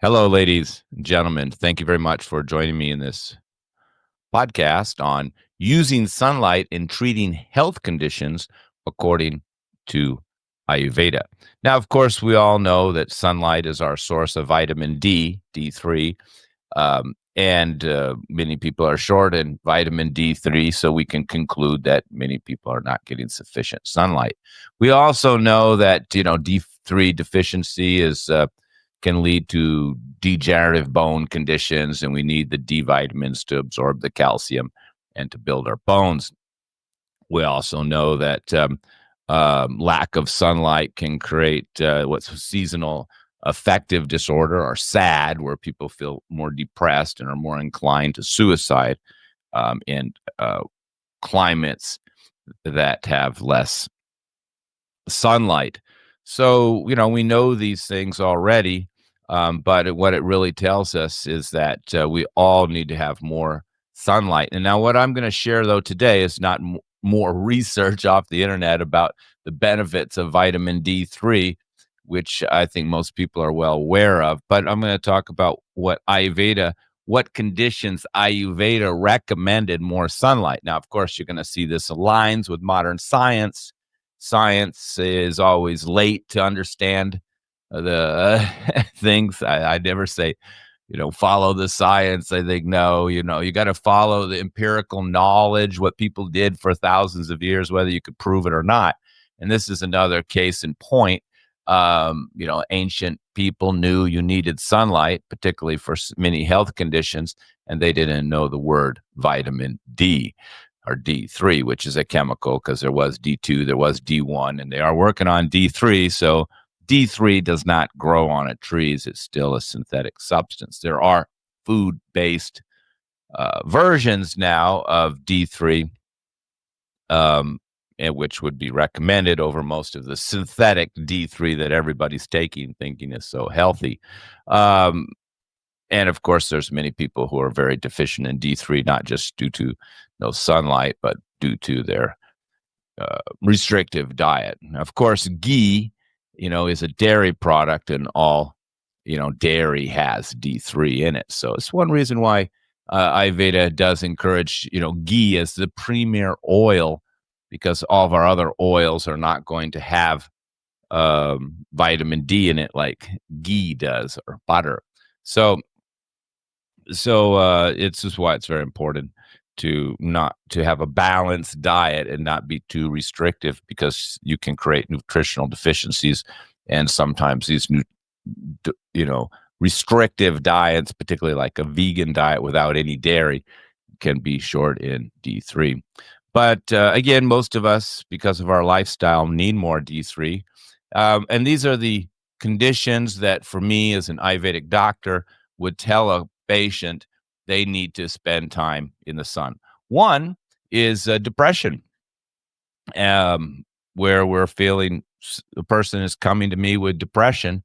Hello, ladies and gentlemen. Thank you very much for joining me in this podcast on using sunlight in treating health conditions according to Ayurveda. Now, of course, we all know that sunlight is our source of vitamin D, D3, and many people are short in vitamin D3, so we can conclude that many people are not getting sufficient sunlight. We also know that D3 deficiency is can lead to degenerative bone conditions, and we need the D vitamins to absorb the calcium and to build our bones. We also know that lack of sunlight can create what's seasonal affective disorder, or SAD, where people feel more depressed and are more inclined to suicide in climates that have less sunlight. So, we know these things already, but what it really tells us is that we all need to have more sunlight. And now, what I'm going to share, though, today is not more research off the internet about the benefits of vitamin D3, which I think most people are well aware of, but I'm going to talk about what conditions Ayurveda recommended more sunlight. Now, of course, you're going to see this aligns with modern science. Science is always late to understand the things. I never say, follow the science. I think, no, you got to follow the empirical knowledge, what people did for thousands of years, whether you could prove it or not. And this is another case in point. Ancient people knew you needed sunlight, particularly for many health conditions, and they didn't know the word vitamin D or D3, which is a chemical, because there was D2, there was D1, and they are working on D3. So D3 does not grow on trees. It's still a synthetic substance. There are food-based versions now of D3, which would be recommended over most of the synthetic D3 that everybody's taking, thinking is so healthy. And of course, there's many people who are very deficient in D3, not just due to no sunlight, but due to their restrictive diet. Of course, ghee, is a dairy product, and all, dairy has D3 in it. So it's one reason why Ayurveda does encourage, ghee as the premier oil, because all of our other oils are not going to have vitamin D in it like ghee does, or butter. So it's just why it's very important to have a balanced diet and not be too restrictive, because you can create nutritional deficiencies, and sometimes these restrictive diets, particularly like a vegan diet without any dairy, can be short in D3. But again, most of us, because of our lifestyle, need more D3. And these are the conditions that, for me as an Ayurvedic doctor, would tell a patient they need to spend time in the sun. One is depression, where we're feeling the person is coming to me with depression.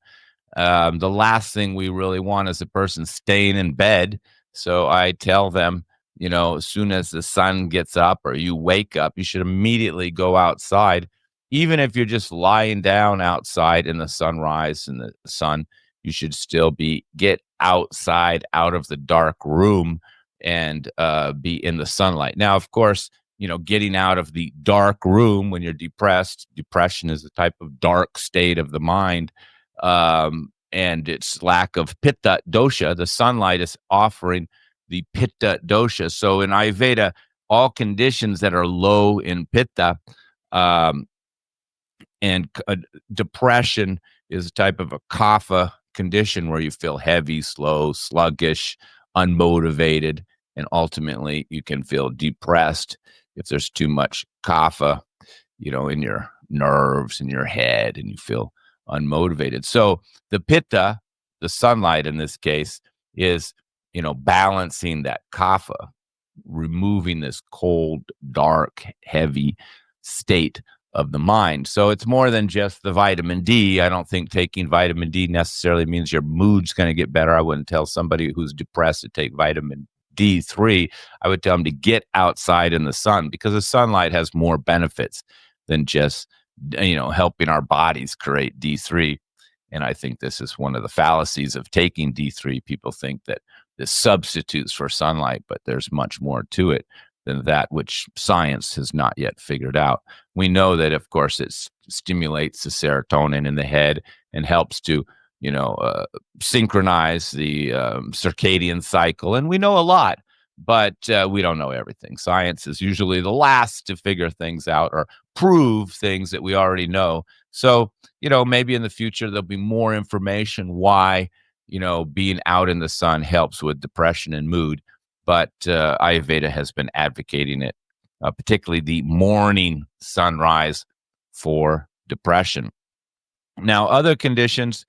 The last thing we really want is a person staying in bed. So I tell them, as soon as the sun gets up or you wake up, you should immediately go outside. Even if you're just lying down outside in the sunrise and the sun, you should still get outside, out of the dark room, and be in the sunlight. Now, of course, getting out of the dark room when you're depressed. Depression is a type of dark state of the mind, and it's lack of pitta dosha. The sunlight is offering the pitta dosha. So in Ayurveda, all conditions that are low in pitta, and depression is a type of a kapha condition where you feel heavy, slow, sluggish, unmotivated, and ultimately you can feel depressed if there's too much kapha, in your nerves, in your head, and you feel unmotivated. So the pitta, the sunlight in this case, is, balancing that kapha, removing this cold, dark, heavy state of the mind. So it's more than just the vitamin D. I don't think taking vitamin D necessarily means your mood's going to get better. I wouldn't tell somebody who's depressed to take vitamin D3. I would tell them to get outside in the sun, because the sunlight has more benefits than just, helping our bodies create D3. And I think this is one of the fallacies of taking D3. People think that this substitutes for sunlight, but there's much more to it than that, which science has not yet figured out. We know that, of course, it stimulates the serotonin in the head and helps to, you know, synchronize the circadian cycle. And we know a lot, but we don't know everything. Science is usually the last to figure things out or prove things that we already know. So, maybe in the future there'll be more information why, being out in the sun helps with depression and mood. But Ayurveda has been advocating it, particularly the morning sunrise for depression. Now, other conditions,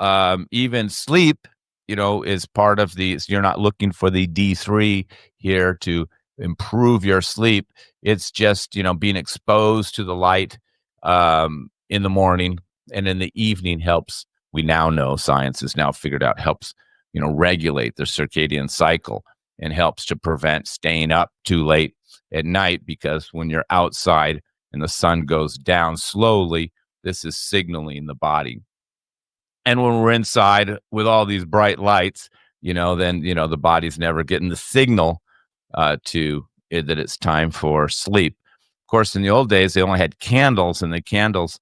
even sleep, is part of the. So you're not looking for the D3 here to improve your sleep. It's just being exposed to the light in the morning and in the evening helps. We now know science has now figured out helps regulate the circadian cycle and helps to prevent staying up too late at night, because when you're outside and the sun goes down slowly, this is signaling the body. And when we're inside with all these bright lights, then the body's never getting the signal to it that it's time for sleep. Of course, in the old days, they only had candles, and the candles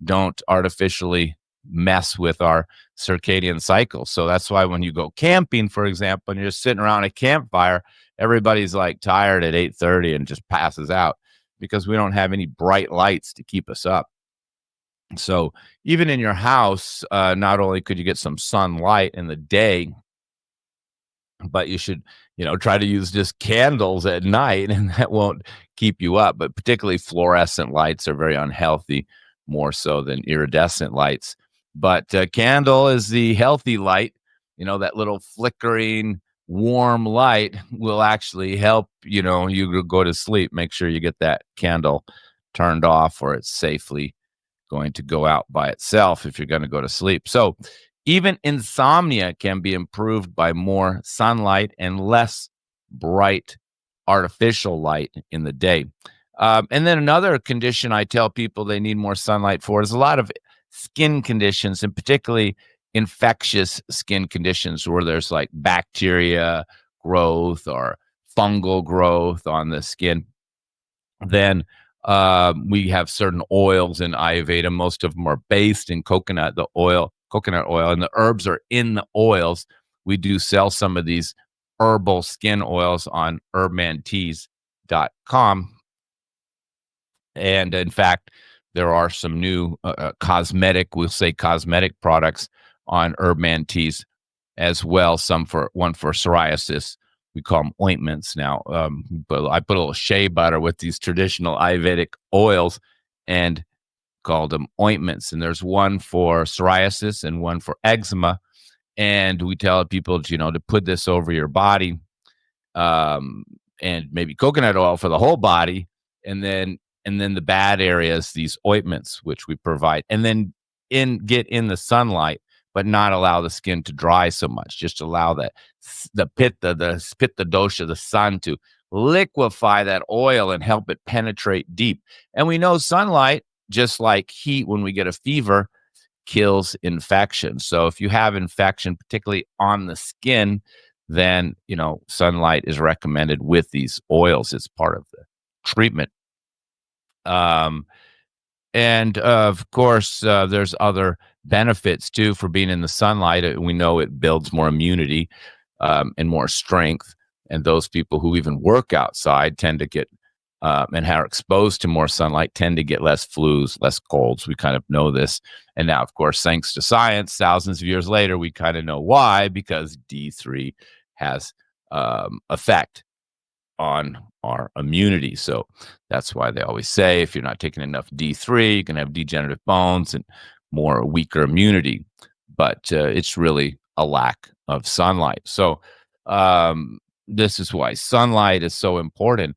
don't artificially mess with our circadian cycle. So that's why when you go camping, for example, and you're just sitting around a campfire, everybody's like tired at 8:30 and just passes out because we don't have any bright lights to keep us up. So even in your house, not only could you get some sunlight in the day, but you should, try to use just candles at night, and that won't keep you up. But particularly fluorescent lights are very unhealthy, more so than iridescent lights. But candle is the healthy light. That little flickering, warm light will actually help, you go to sleep. Make sure you get that candle turned off, or it's safely going to go out by itself if you're going to go to sleep. So even insomnia can be improved by more sunlight and less bright artificial light in the day. And then another condition I tell people they need more sunlight for is a lot of skin conditions, and particularly infectious skin conditions where there's like bacteria growth or fungal growth on the skin. Then we have certain oils in Ayurveda. Most of them are based in coconut oil, and the herbs are in the oils. We do sell some of these herbal skin oils on herbmanteas.com. And in fact, there are some new cosmetic products on Herbman Teas as well. One for psoriasis. We call them ointments now. But I put a little shea butter with these traditional Ayurvedic oils and called them ointments. And there's one for psoriasis and one for eczema. And we tell people, to put this over your body, and maybe coconut oil for the whole body, and then the bad areas, these ointments, which we provide, and then get in the sunlight, but not allow the skin to dry so much. Just allow the pitta dosha, the sun, to liquefy that oil and help it penetrate deep. And we know sunlight, just like heat, when we get a fever, kills infection. So if you have infection, particularly on the skin, then sunlight is recommended with these oils. It's part of the treatment. And of course, there's other benefits too for being in the sunlight. We know it builds more immunity and more strength. And those people who even work outside tend to get and are exposed to more sunlight tend to get less flus, less colds. We kind of know this. And now, of course, thanks to science, thousands of years later, we kind of know why, because D3 has effect on our immunity. So that's why they always say if you're not taking enough D3, you can have degenerative bones and more weaker immunity. But it's really a lack of sunlight. So this is why sunlight is so important.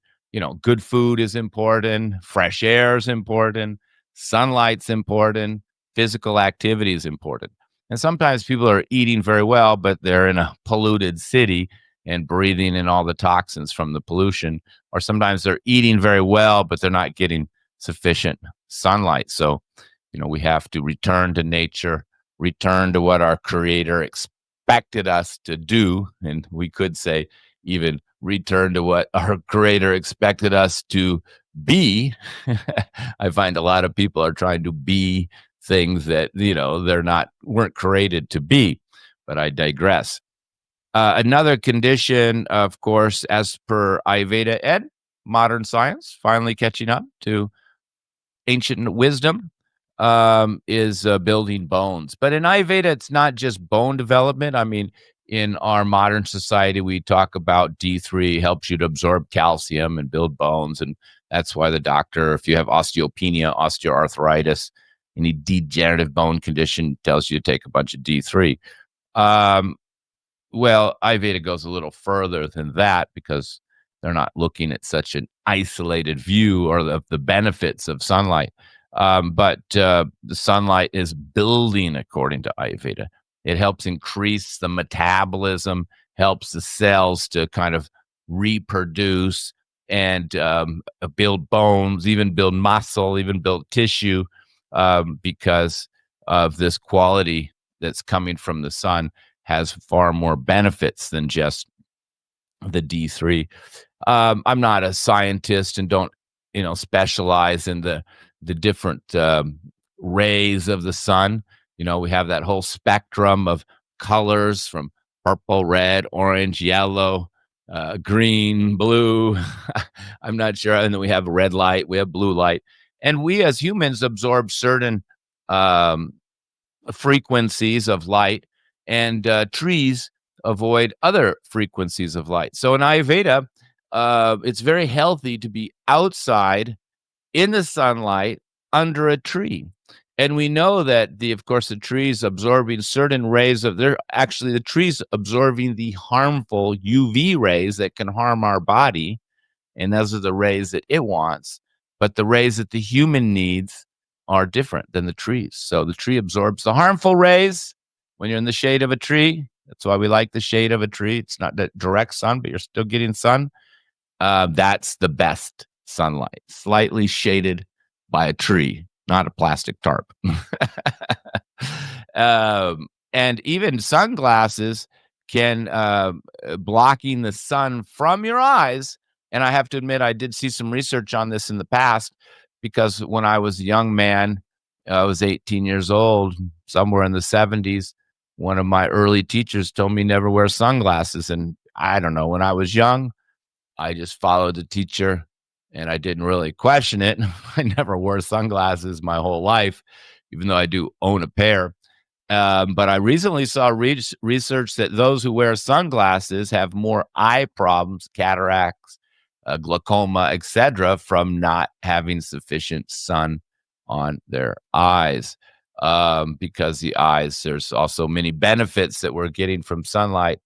Good food is important. Fresh air is important. Sunlight's important. Physical activity is important. And sometimes people are eating very well, but they're in a polluted city and breathing in all the toxins from the pollution. Or sometimes they're eating very well, but they're not getting sufficient sunlight. So, we have to return to nature, return to what our creator expected us to do. And we could say even return to what our creator expected us to be. I find a lot of people are trying to be things that, weren't created to be, but I digress. Another condition, of course, as per Ayurveda and modern science, finally catching up to ancient wisdom, is building bones. But in Ayurveda, it's not just bone development. I mean, in our modern society, we talk about D3 helps you to absorb calcium and build bones. And that's why the doctor, if you have osteopenia, osteoarthritis, any degenerative bone condition, tells you to take a bunch of D3. Um, well, Ayurveda goes a little further than that because they're not looking at such an isolated view or of the benefits of sunlight. But the sunlight is building according to Ayurveda. It helps increase the metabolism, helps the cells to kind of reproduce and build bones, even build muscle, even build tissue, because of this quality that's coming from the sun has far more benefits than just the D3. I'm not a scientist and don't, specialize in the different rays of the sun. We have that whole spectrum of colors from purple, red, orange, yellow, green, blue. I'm not sure. And then we have red light, we have blue light, and we as humans absorb certain um, frequencies of light, and trees avoid other frequencies of light. So in Ayurveda, it's very healthy to be outside in the sunlight under a tree. And we know that of course, the trees absorbing certain rays the trees absorbing the harmful UV rays that can harm our body. And those are the rays that it wants. But the rays that the human needs are different than the trees. So the tree absorbs the harmful rays when you're in the shade of a tree. That's why we like the shade of a tree. It's not that direct sun, but you're still getting sun. That's the best sunlight, slightly shaded by a tree, not a plastic tarp. And even sunglasses can blocking the sun from your eyes. And I have to admit, I did see some research on this in the past, because when I was a young man, I was 18 years old, somewhere in the 70s. One of my early teachers told me never wear sunglasses. And I don't know, when I was young, I just followed the teacher and I didn't really question it. I never wore sunglasses my whole life, even though I do own a pair. But I recently saw research that those who wear sunglasses have more eye problems, cataracts, glaucoma, etc., from not having sufficient sun on their eyes. Because the eyes, there's also many benefits that we're getting from sunlight.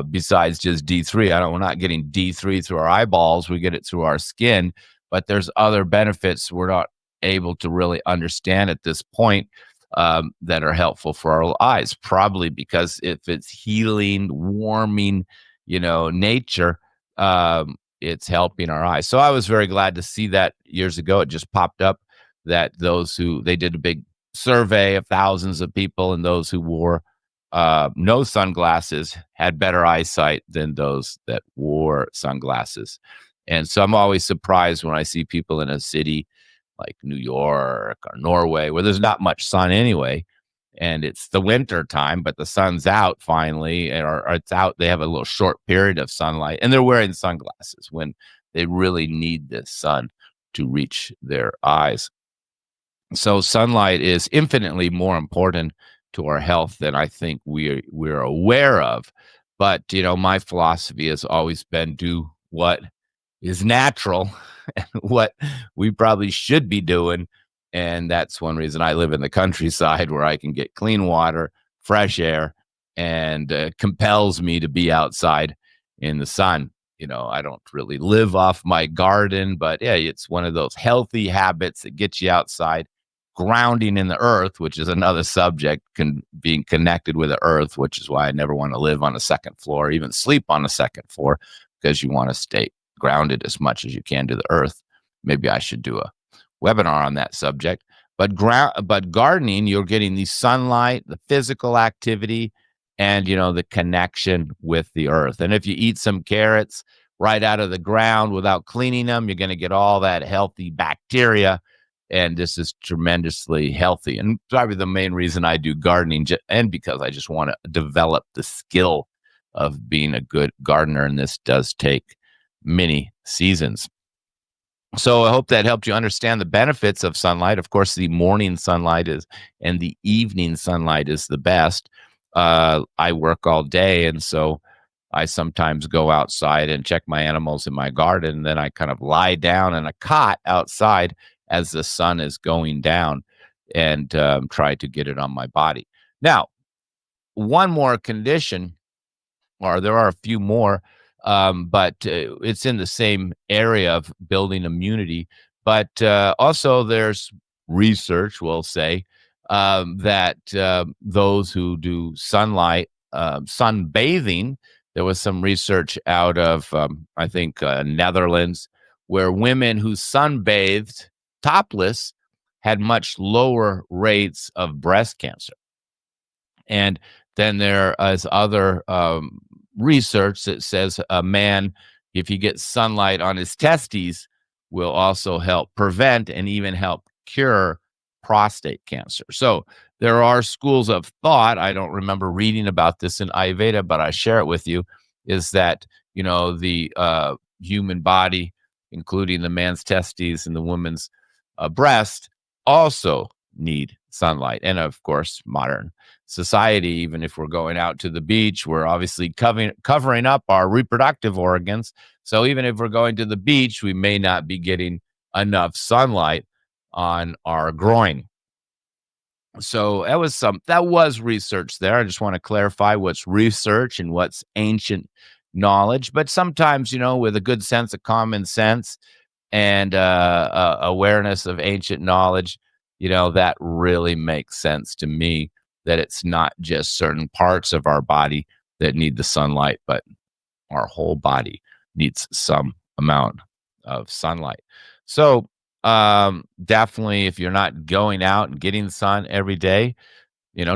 Besides just D3. We're not getting D3 through our eyeballs. We get it through our skin, but there's other benefits we're not able to really understand at this point, that are helpful for our eyes, probably because if it's healing, warming, nature, it's helping our eyes. So I was very glad to see that years ago. It just popped up that they did a big survey of thousands of people, and those who wore no sunglasses had better eyesight than those that wore sunglasses. And so I'm always surprised when I see people in a city like New York or Norway, where there's not much sun anyway, and it's the winter time, but the sun's out finally, or it's out. They have a little short period of sunlight, and they're wearing sunglasses when they really need the sun to reach their eyes. So sunlight is infinitely more important to our health than I think we're aware of. But my philosophy has always been do what is natural and what we probably should be doing. And that's one reason I live in the countryside, where I can get clean water, fresh air, and compels me to be outside in the sun. I don't really live off my garden, but yeah, it's one of those healthy habits that gets you outside, grounding in the earth, which is another subject, being connected with the earth, which is why I never want to live on a second floor, even sleep on a second floor, because you want to stay grounded as much as you can to the earth. Maybe I should do a webinar on that subject. But gardening, you're getting the sunlight, the physical activity, and the connection with the earth. And if you eat some carrots right out of the ground without cleaning them, you're going to get all that healthy bacteria. And this is tremendously healthy. And probably the main reason I do gardening, and because I just want to develop the skill of being a good gardener. And this does take many seasons. So I hope that helped you understand the benefits of sunlight. Of course, the morning sunlight and the evening sunlight is the best. I work all day, and so I sometimes go outside and check my animals in my garden. And then I kind of lie down in a cot outside as the sun is going down and try to get it on my body. Now, one more condition, or there are a few more, but it's in the same area of building immunity. But also, there's research, we'll say, that those who do sunbathing, there was some research out of, I think, Netherlands, where women who sunbathed topless had much lower rates of breast cancer. And then there is other research that says a man, if he gets sunlight on his testes, will also help prevent and even help cure prostate cancer. So there are schools of thought. I don't remember reading about this in Ayurveda, but I share it with you, is that, the human body, including the man's testes and the woman's breast, also need sunlight. And of course, modern society, even if we're going out to the beach, we're obviously covering up our reproductive organs. So even if we're going to the beach, we may not be getting enough sunlight on our groin. So that was research there. I just want to clarify what's research and what's ancient knowledge. But sometimes, with a good sense of common sense and awareness of ancient knowledge, that really makes sense to me, that it's not just certain parts of our body that need the sunlight, but our whole body needs some amount of sunlight. So definitely, if you're not going out and getting sun every day,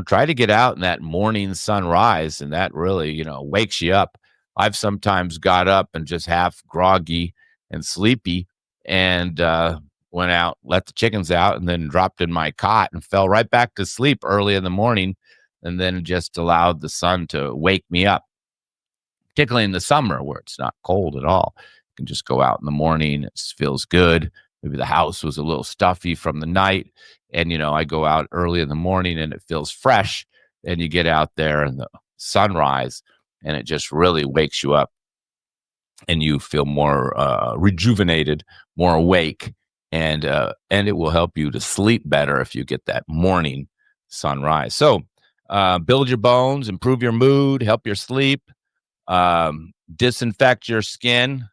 try to get out in that morning sunrise, and that really, wakes you up. I've sometimes got up and just half groggy and sleepy, and went out, let the chickens out, and then dropped in my cot and fell right back to sleep early in the morning, and then just allowed the sun to wake me up, particularly in the summer where it's not cold at all. You can just go out in the morning. It feels good. Maybe the house was a little stuffy from the night, and I go out early in the morning and it feels fresh, and you get out there in the sunrise and it just really wakes you up, and you feel more rejuvenated, more awake, and it will help you to sleep better if you get that morning sunrise. So build your bones, improve your mood, help your sleep, disinfect your skin,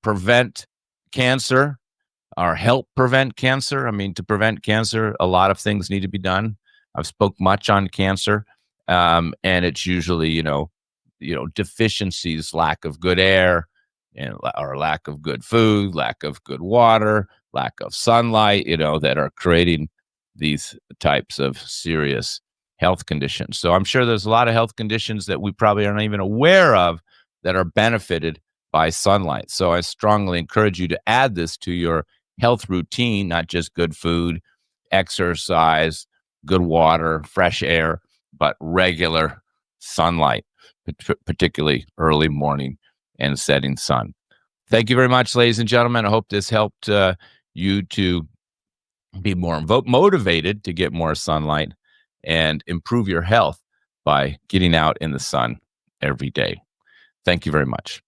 prevent cancer, or help prevent cancer. I mean, to prevent cancer, a lot of things need to be done. I've spoke much on cancer, and it's usually, deficiencies, lack of good air, or lack of good food, lack of good water, lack of sunlight, that are creating these types of serious health conditions. So I'm sure there's a lot of health conditions that we probably aren't even aware of that are benefited by sunlight. So I strongly encourage you to add this to your health routine, not just good food, exercise, good water, fresh air, but regular sunlight, particularly early morning and setting sun. Thank you very much, ladies and gentlemen. I hope this helped you to be more motivated to get more sunlight and improve your health by getting out in the sun every day. Thank you very much.